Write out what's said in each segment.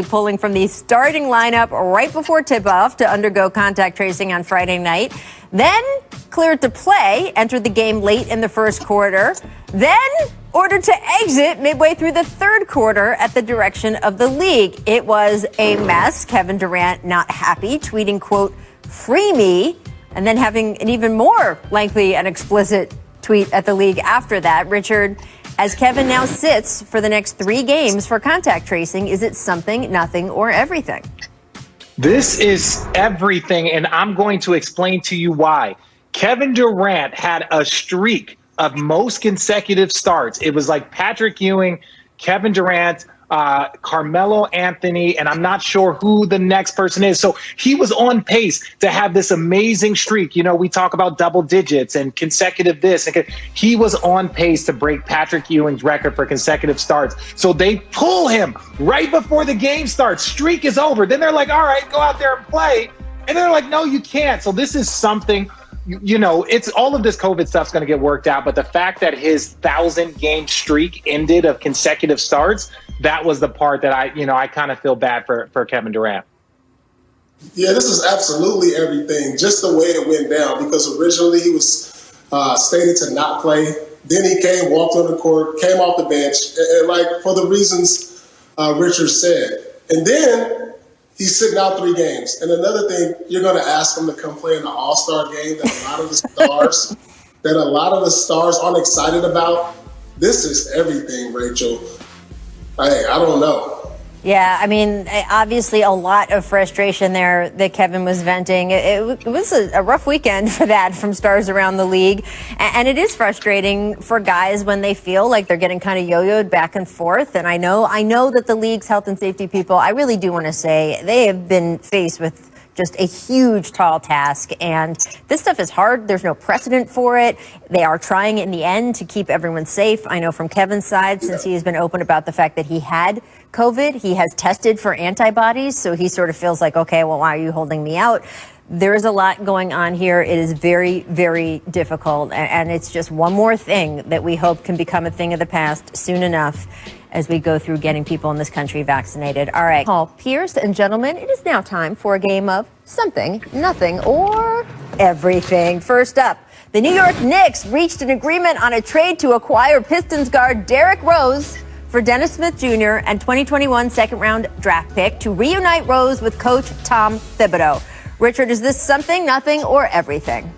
pulling from the starting lineup right before tip-off to undergo contact tracing on Friday night. Then cleared to play, entered the game late in the first quarter. Then ordered to exit midway through the third quarter at the direction of the league. It was a mess. Kevin Durant not happy, tweeting, quote, "Free me," and then having an even more lengthy and explicit tweet at the league after that. Richard, as Kevin now sits for the next 3 games for contact tracing, is it something, nothing, or everything? This is everything, and I'm going to explain to you why. Kevin Durant had a streak of most consecutive starts. It was like Patrick Ewing, Kevin Durant, Carmelo Anthony, and I'm not sure who the next person is. So he was on pace to have this amazing streak. You know, we talk about double digits and consecutive this. He was on pace to break Patrick Ewing's record for consecutive starts. So they pull him right before the game starts. Streak is over. Then they're like, all right, go out there and play. And they're like, no, you can't. So this is something, you know, it's all of this COVID stuff's going to get worked out. But the fact that his 1,000-game streak ended of consecutive starts, that was the part that I kind of feel bad for Kevin Durant. Yeah, this is absolutely everything. Just the way it went down, because originally he was stated to not play. Then he came, walked on the court, came off the bench, and like for the reasons Richard said. And then he's sitting out 3 games. And another thing, you're going to ask him to come play in the All-Star game that a lot of the stars aren't excited about. This is everything, Rachel. Hey, I don't know. Yeah, I mean, obviously a lot of frustration there that Kevin was venting. It was a rough weekend for that from stars around the league. And it is frustrating for guys when they feel like they're getting kind of yo-yoed back and forth. And I know that the league's health and safety people, I really do want to say, they have been faced with just a huge, tall task. And this stuff is hard. There's no precedent for it. They are trying in the end to keep everyone safe. I know from Kevin's side, since he has been open about the fact that he had COVID, he has tested for antibodies. So he sort of feels like, okay, well, why are you holding me out? There is a lot going on here. It is very, very difficult. And it's just one more thing that we hope can become a thing of the past soon enough as we go through getting people in this country vaccinated. All right, Paul Pierce and gentlemen, it is now time for a game of something, nothing, or everything. First up, the New York Knicks reached an agreement on a trade to acquire Pistons guard Derrick Rose for Dennis Smith Jr. and 2021 second-round draft pick to reunite Rose with coach Tom Thibodeau. Richard, is this something, nothing, or everything?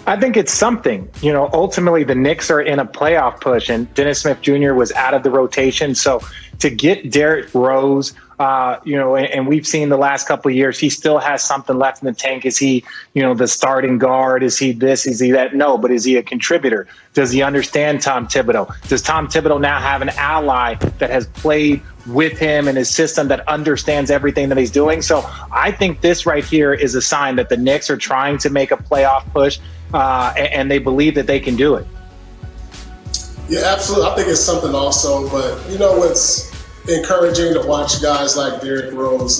I think it's something. You know, ultimately the Knicks are in a playoff push, and Dennis Smith Jr. was out of the rotation. So to get Derrick Rose, and we've seen the last couple of years, he still has something left in the tank. Is he, the starting guard? Is he this? Is he that? No, but is he a contributor? Does he understand Tom Thibodeau? Does Tom Thibodeau now have an ally that has played with him and his system that understands everything that he's doing? So I think this right here is a sign that the Knicks are trying to make a playoff push, and they believe that they can do it. Yeah, absolutely. I think it's something also, but what's encouraging to watch guys like Derrick Rose.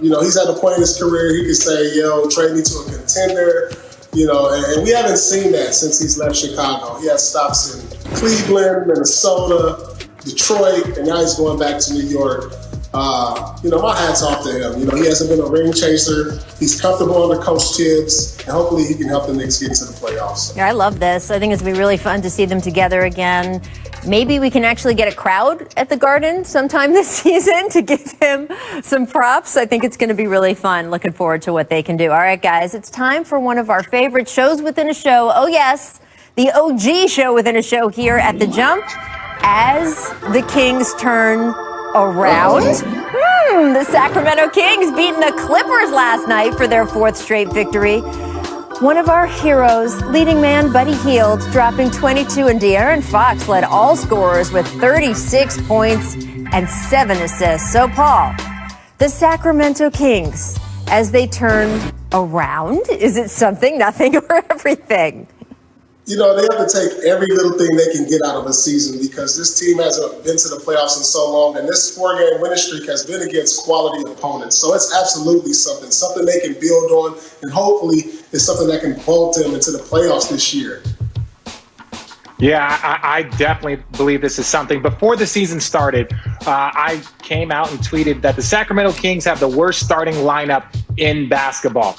He's at a point in his career he can say, trade me to a contender, and we haven't seen that since he's left Chicago. He had stops in Cleveland, Minnesota, Detroit, and now he's going back to New York. My hat's off to him. He hasn't been a ring chaser. He's comfortable under Coach Tibbs, and hopefully he can help the Knicks get to the playoffs. Yeah, I love this. I think it's going to be really fun to see them together again. Maybe we can actually get a crowd at the Garden sometime this season to give him some props. I think it's going to be really fun. Looking forward to what they can do. All right, guys, it's time for one of our favorite shows within a show. Oh, yes, the OG show within a show here at The Jump as the Kings turn around. The Sacramento Kings beating the Clippers last night for their 4th straight victory. One of our heroes, leading man Buddy Hield, dropping 22, and De'Aaron Fox led all scorers with 36 points and 7 assists. So, Paul, the Sacramento Kings, as they turn around, is it something, nothing, or everything? They have to take every little thing they can get out of a season, because this team hasn't been to the playoffs in so long, and this 4-game winning streak has been against quality opponents. So it's absolutely something they can build on, and hopefully it's something that can vault them into the playoffs this year. Yeah, I definitely believe this is something. Before the season started, I came out and tweeted that the Sacramento Kings have the worst starting lineup in basketball.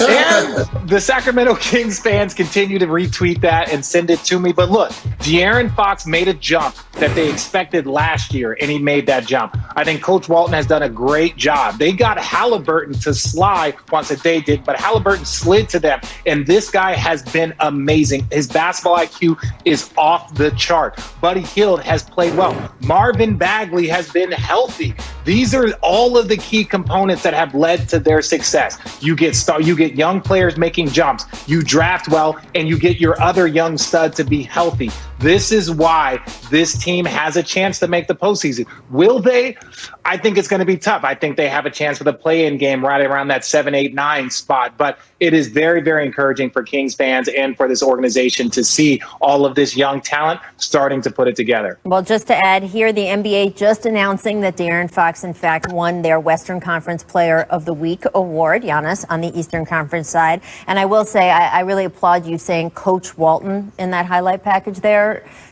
And the Sacramento Kings fans continue to retweet that and send it to me. But look, De'Aaron Fox made a jump that they expected last year, and he made that jump. I think Coach Walton has done a great job. They got Halliburton to slide once a day did, but Halliburton slid to them. And this guy has been amazing. His basketball IQ is off the chart. Buddy Hield has played well. Marvin Bagley has been healthy. These are all of the key components that have led to their success. You get young players making jumps, you draft well, and you get your other young stud to be healthy. This is why this team has a chance to make the postseason. Will they? I think it's going to be tough. I think they have a chance for the play-in game right around that 7, 8, 9 spot. But it is very, very encouraging for Kings fans and for this organization to see all of this young talent starting to put it together. Well, just to add here, the NBA just announcing that De'Aaron Fox, in fact, won their Western Conference Player of the Week award. Giannis on the Eastern Conference side. And I will say, I really applaud you saying Coach Walton in that highlight package there.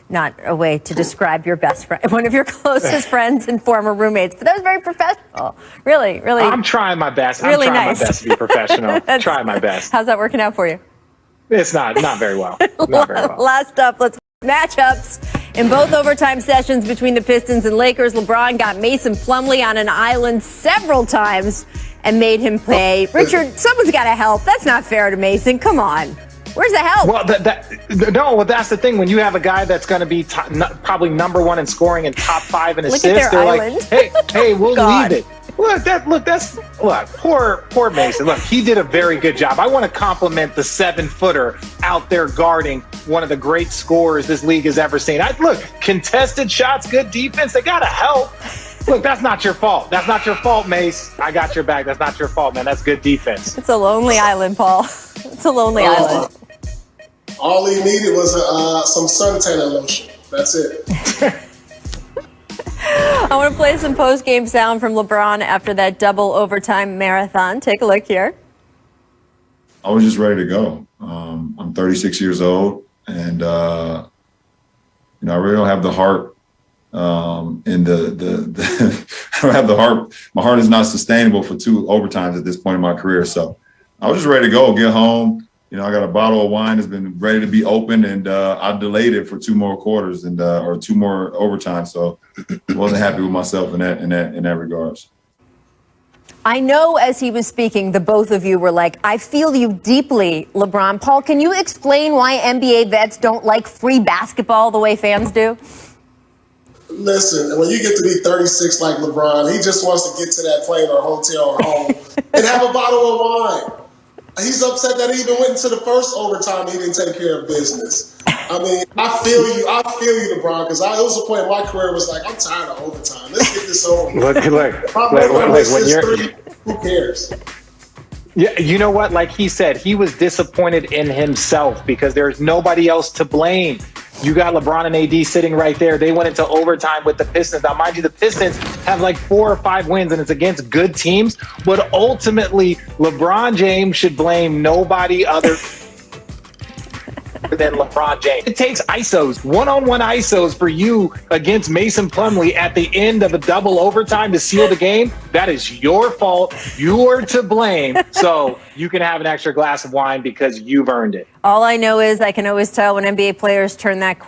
Not a way to describe your best friend, one of your closest friends and former roommates, but that was very professional. Really, really. I'm trying my best. Really I'm trying nice. my best to be professional. Trying my best. How's that working out for you? It's not very well. Not very well. Last up, let's matchups. In both overtime sessions between the Pistons and Lakers, LeBron got Mason Plumlee on an island several times and made him pay. Richard, someone's got to help. That's not fair to Mason. Come on. Where's the help? Well, that's the thing. When you have a guy that's going to be probably number one in scoring and top 5 in assists, they're island. like, hey, we'll leave it. Look, poor Mason. Look, he did a very good job. I want to compliment the 7-footer out there guarding one of the great scorers this league has ever seen. Look, contested shots, good defense. They got to help. Look, that's not your fault. That's not your fault, Mace. I got your back. That's not your fault, man. That's good defense. It's a lonely island, Paul. It's a lonely island. All he needed was some suntan lotion. That's it. I want to play some post-game sound from LeBron after that double overtime marathon. Take a look here. I was just ready to go. I'm 36 years old, and I really don't have the heart. And I don't have the heart. My heart is not sustainable for 2 overtimes at this point in my career. So I was just ready to go, get home. I got a bottle of wine that's been ready to be opened, and I delayed it for 2 more quarters or 2 more overtime. So I wasn't happy with myself in that regards. I know as he was speaking, the both of you were like, I feel you deeply, LeBron. Paul, can you explain why NBA vets don't like free basketball the way fans do? Listen, when you get to be 36 like LeBron, he just wants to get to that plane or hotel or home and have a bottle of wine. He's upset that he even went into the first overtime. He didn't take care of business. I mean, I feel you, LeBron, because it was a point in my career was like, I'm tired of overtime. Let's get this over. Look, when you're, who cares? Yeah, you know what? Like he said, he was disappointed in himself because there's nobody else to blame. You got LeBron and AD sitting right there. They went into overtime with the Pistons. Now, mind you, the Pistons have like 4 or 5 wins, and it's against good teams. But ultimately, LeBron James should blame nobody other than LeBron James. It takes ISOs, one-on-one ISOs for you against Mason Plumlee at the end of a double overtime to seal the game. That is your fault. You're to blame. So you can have an extra glass of wine because you've earned it. All I know is I can always tell when NBA players turn that